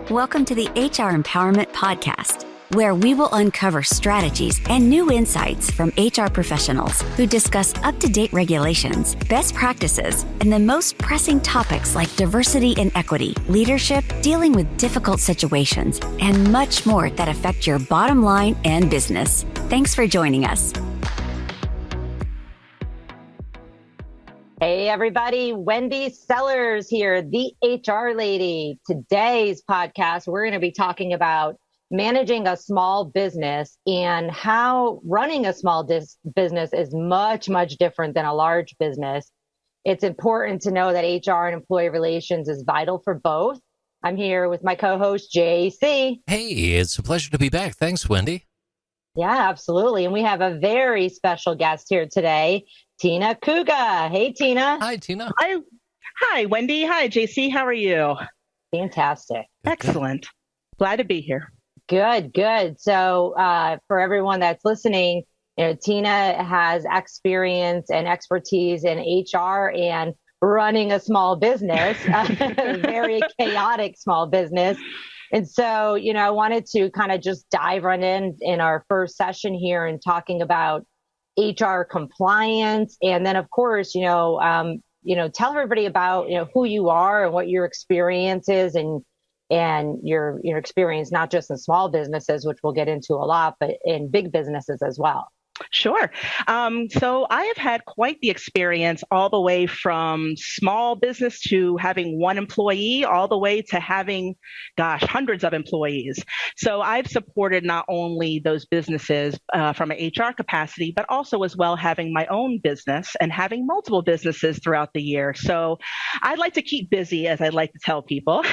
Welcome to the HR Empowerment Podcast, where we will uncover strategies and new insights from HR professionals who discuss up-to-date regulations, best practices, and the most pressing topics like diversity and equity, leadership, dealing with difficult situations, and much more that affect your bottom line and business. Thanks for joining us. Hey everybody, Wendy Sellers here, the HR lady. Today's podcast, we're going to be talking about managing a small business and how running a small business is much, much different than a large business. It's important to know that HR and employee relations is vital for both. I'm here with my co-host, JC. Hey, it's a pleasure to be back. Thanks, Wendy. Yeah, absolutely. And we have a very special guest here today, Tina Kuga. Hey, Tina. Hi, Tina. Hi, Wendy. Hi, JC. How are you? Fantastic. Excellent. Glad to be here. Good. So for everyone that's listening, Tina has experience and expertise in HR and running a small business, a very chaotic small business. And so, I wanted to kind of just dive right in our first session here and talking about HR compliance. And then, of course, tell everybody about, who you are and what your experience is and your experience, not just in small businesses, which we'll get into a lot, but in big businesses as well. Sure. So I have had quite the experience all the way from small business to having one employee all the way to having, hundreds of employees. So I've supported not only those businesses from an HR capacity, but also as well having my own business and having multiple businesses throughout the year. So I like to keep busy, as I like to tell people.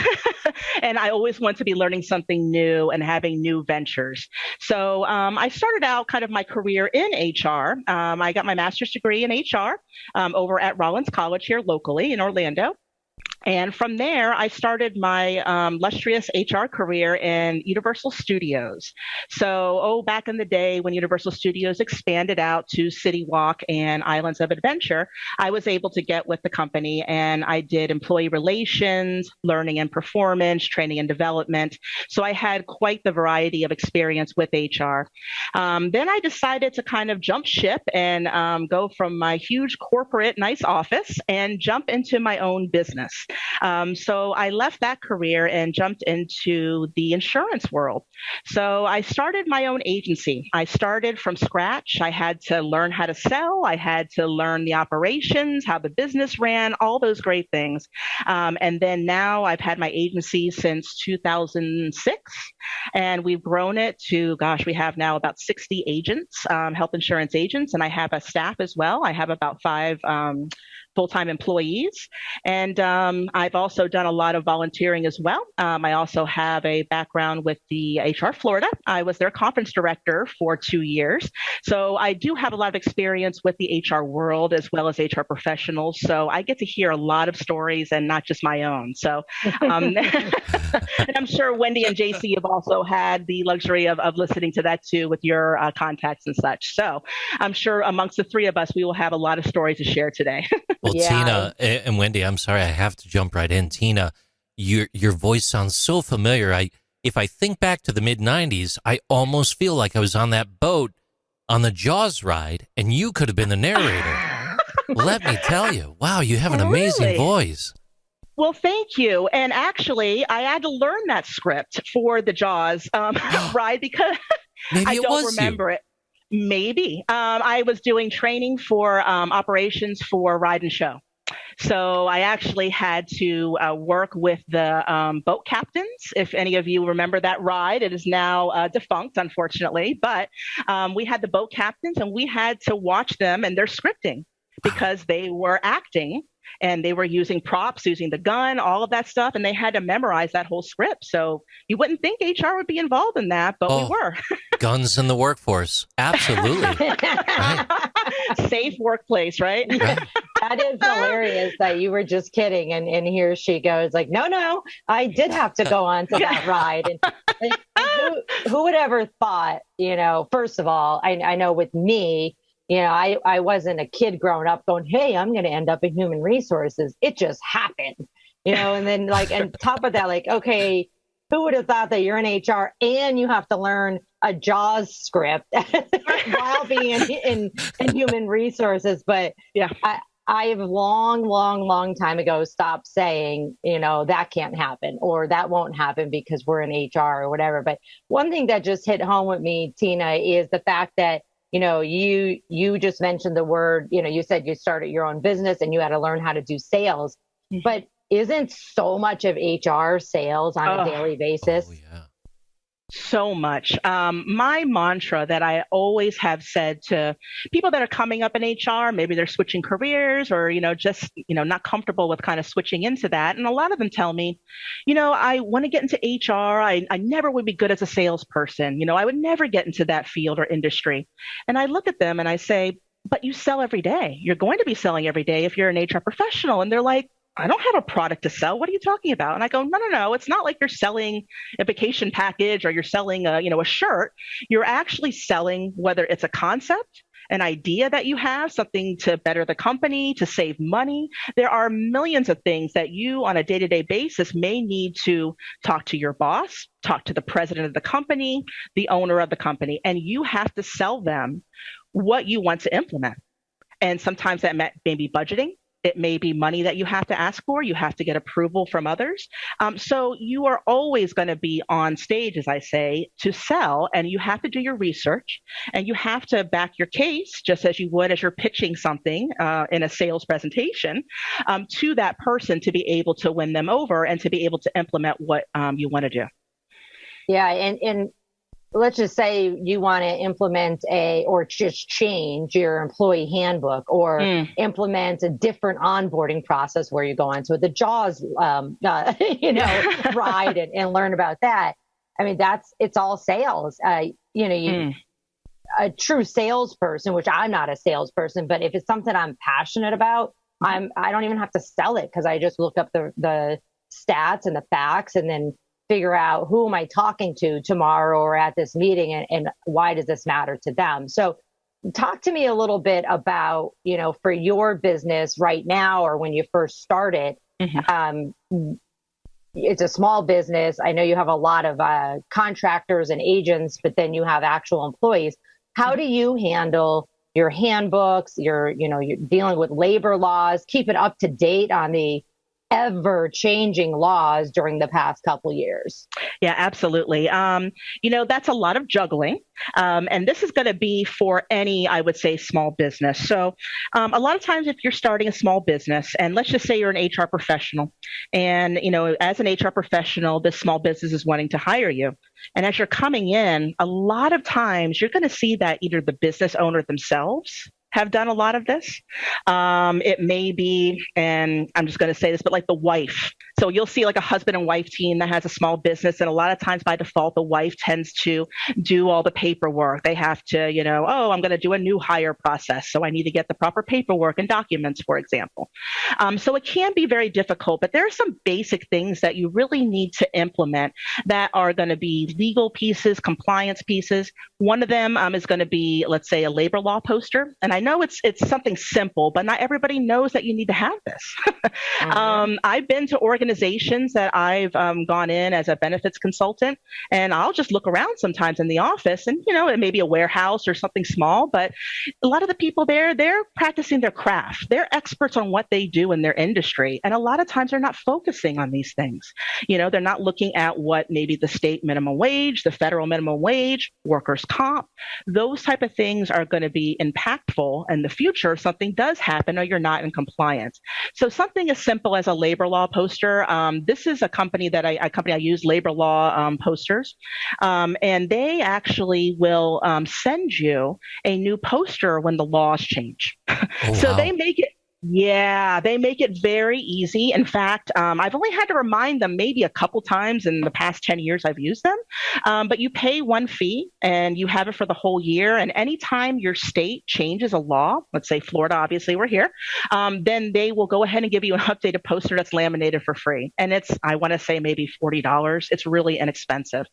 And I always want to be learning something new and having new ventures. So I started out kind of my career in HR. I got my master's degree in HR over at Rollins College here locally in Orlando. And from there, I started my illustrious HR career in Universal Studios. So, back in the day when Universal Studios expanded out to City Walk and Islands of Adventure, I was able to get with the company and I did employee relations, learning and performance, training and development. So I had quite the variety of experience with HR. Then I decided to kind of jump ship and go from my huge corporate nice office and jump into my own business. So I left that career and jumped into the insurance world. So I started my own agency. I started from scratch. I had to learn how to sell. I had to learn the operations, how the business ran, all those great things. And then now I've had my agency since 2006, and we've grown it to, we have now about 60 agents, health insurance agents, and I have a staff as well. I have about 5 full-time employees. And I've also done a lot of volunteering as well. I also have a background with the HR Florida. I was their conference director for 2 years. So I do have a lot of experience with the HR world as well as HR professionals. So I get to hear a lot of stories and not just my own. So and I'm sure Wendy and JC have also had the luxury of listening to that too with your contacts and such. So I'm sure amongst the three of us, we will have a lot of stories to share today. Well, yeah. Tina and Wendy, I'm sorry, I have to jump right in. Tina, your voice sounds so familiar. If I think back to the mid-'90s, I almost feel like I was on that boat on the Jaws ride, and you could have been the narrator. Let me tell you, wow, you have an amazing voice. Well, thank you. And actually, I had to learn that script for the Jaws ride because I don't remember it. Maybe. I was doing training for operations for Ride and Show. So I actually had to work with the boat captains. If any of you remember that ride, it is now defunct, unfortunately. But we had the boat captains and we had to watch them and their scripting because they were acting. And they were using props, using the gun, all of that stuff, and they had to memorize that whole script. So you wouldn't think HR would be involved in that, but we were. Guns in the workforce. Absolutely. Right. Safe workplace, right? That is hilarious that you were just kidding. And here she goes like, no, I did have to go on to that ride. And who would ever thought, first of all, I know with me, I wasn't a kid growing up going, hey, I'm going to end up in human resources. It just happened, and then on top of that, okay, who would have thought that you're in HR and you have to learn a JAWS script while being in human resources? But Yeah. I have long time ago stopped saying, that can't happen or that won't happen because we're in HR or whatever. But one thing that just hit home with me, Tina, is the fact that, you just mentioned the word, you said you started your own business and you had to learn how to do sales. Mm-hmm. But isn't so much of HR sales on a daily basis? Oh, yeah. So much. My mantra that I always have said to people that are coming up in HR, maybe they're switching careers or, just, not comfortable with kind of switching into that. And a lot of them tell me, I want to get into HR. I never would be good as a salesperson. I would never get into that field or industry. And I look at them and I say, but you sell every day. You're going to be selling every day if you're an HR professional. And they're like, I don't have a product to sell. What are you talking about? And I go, no. It's not like you're selling a vacation package or you're selling a shirt. You're actually selling, whether it's a concept, an idea that you have, something to better the company, to save money. There are millions of things that you on a day-to-day basis may need to talk to your boss, talk to the president of the company, the owner of the company, and you have to sell them what you want to implement. And sometimes that may be budgeting. It may be money that you have to ask for. You have to get approval from others. So you are always going to be on stage, as I say, to sell, and you have to do your research and you have to back your case just as you would as you're pitching something in a sales presentation to that person to be able to win them over and to be able to implement what you want to do. Yeah. And let's just say you want to implement or just change your employee handbook or implement a different onboarding process where you go into the JAWS, ride and learn about that. I mean, it's all sales. A true salesperson, which I'm not a salesperson, but if it's something I'm passionate about, I don't even have to sell it because I just look up the stats and the facts and then figure out who am I talking to tomorrow or at this meeting and why does this matter to them? So talk to me a little bit about, for your business right now or when you first started, it's a small business. I know you have a lot of contractors and agents, but then you have actual employees. How do you handle your handbooks, you're dealing with labor laws, keep it up to date on the ever-changing laws during the past couple years? Yeah, absolutely. That's a lot of juggling. And this is going to be for any, I would say, small business. So a lot of times if you're starting a small business, and let's just say you're an HR professional, and, as an HR professional, this small business is wanting to hire you. And as you're coming in, a lot of times you're going to see that either the business owner themselves have done a lot of this. It may be, and I'm just going to say this, but like the wife. So you'll see like a husband and wife team that has a small business. And a lot of times by default, the wife tends to do all the paperwork. They have to, I'm going to do a new hire process. So I need to get the proper paperwork and documents, for example. So it can be very difficult, but there are some basic things that you really need to implement that are going to be legal pieces, compliance pieces. One of them is going to be, let's say, a labor law poster. And I know it's something simple, but not everybody knows that you need to have this. I've been to organizations that I've gone in as a benefits consultant, and I'll just look around sometimes in the office, and it may be a warehouse or something small, but a lot of the people there, they're practicing their craft. They're experts on what they do in their industry, and a lot of times they're not focusing on these things. They're not looking at what maybe the state minimum wage, the federal minimum wage, workers' comp, those type of things are going to be impactful in the future if something does happen or you're not in compliance. So something as simple as a labor law poster. This is a company that I use, Labor Law Posters, and they actually will send you a new poster when the laws change. Oh, so wow. they make it very easy. In fact, I've only had to remind them maybe a couple times in the past 10 years I've used them. But you pay one fee and you have it for the whole year. And anytime your state changes a law, let's say Florida, obviously we're here, then they will go ahead and give you an updated poster that's laminated for free. And it's, I want to say maybe $40. It's really inexpensive.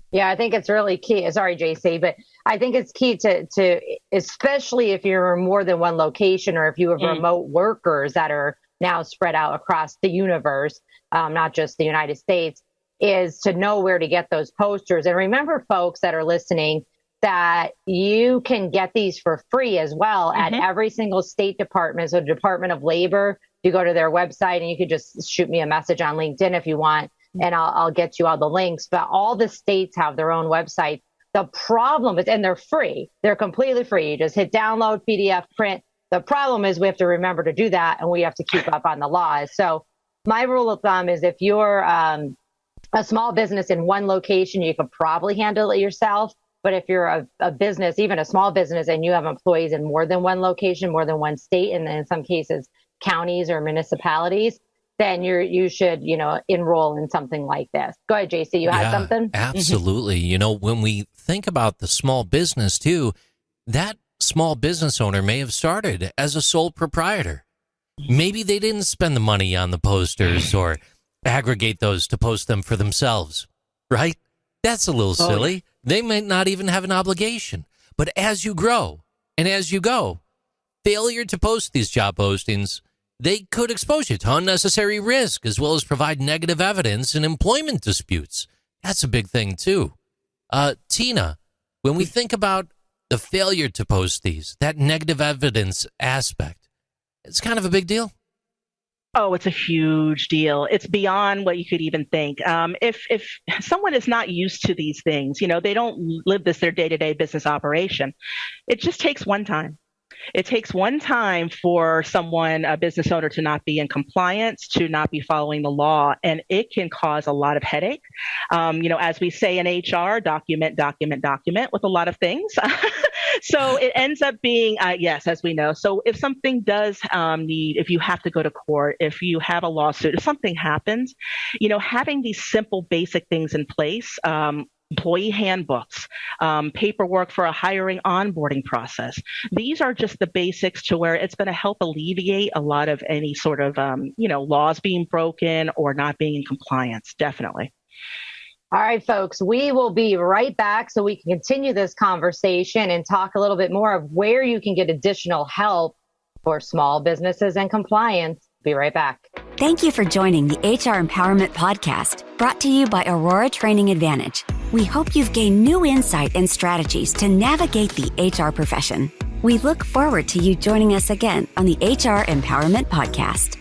Yeah, I think it's really key. Sorry, JC, but I think it's key to especially if you're in more than one location or if you have remote workers that are now spread out across the universe, not just the United States. is to know where to get those posters. And remember, folks that are listening, that you can get these for free as well at every single state department. So Department of Labor, you go to their website, and you could just shoot me a message on LinkedIn if you want, and I'll get you all the links. But all the states have their own website. The problem is, and they're free, they're completely free. You just hit download, PDF, print. The problem is we have to remember to do that, and we have to keep up on the laws. So my rule of thumb is if you're a small business in one location, you could probably handle it yourself. But if you're a business, even a small business, and you have employees in more than one location, more than one state, and in some cases counties or municipalities, then you should, enroll in something like this. Go ahead, JC. You had something? Absolutely. When we think about the small business too, that small business owner may have started as a sole proprietor. Maybe they didn't spend the money on the posters or aggregate those to post them for themselves, right? That's a little silly. Yeah. They might not even have an obligation. But as you grow and as you go, failure to post these job postings, they could expose you to unnecessary risk as well as provide negative evidence in employment disputes. That's a big thing too. Tina, when we think about the failure to post these, that negative evidence aspect, it's kind of a big deal. Oh, it's a huge deal. It's beyond what you could even think. If someone is not used to these things, they don't live this their day-to-day business operation. It just takes one time. It takes one time for someone, a business owner, to not be in compliance, to not be following the law, and it can cause a lot of headache. As we say in HR, document with a lot of things. So it ends up being, yes, as we know. So if something does if you have to go to court, if you have a lawsuit, if something happens, having these simple, basic things in place, employee handbooks, paperwork for a hiring onboarding process. These are just the basics to where it's going to help alleviate a lot of any sort of, laws being broken or not being in compliance. Definitely. All right, folks, we will be right back so we can continue this conversation and talk a little bit more of where you can get additional help for small businesses and compliance. Be right back. Thank you for joining the HR Empowerment Podcast, brought to you by Aurora Training Advantage. We hope you've gained new insight and strategies to navigate the HR profession. We look forward to you joining us again on the HR Empowerment Podcast.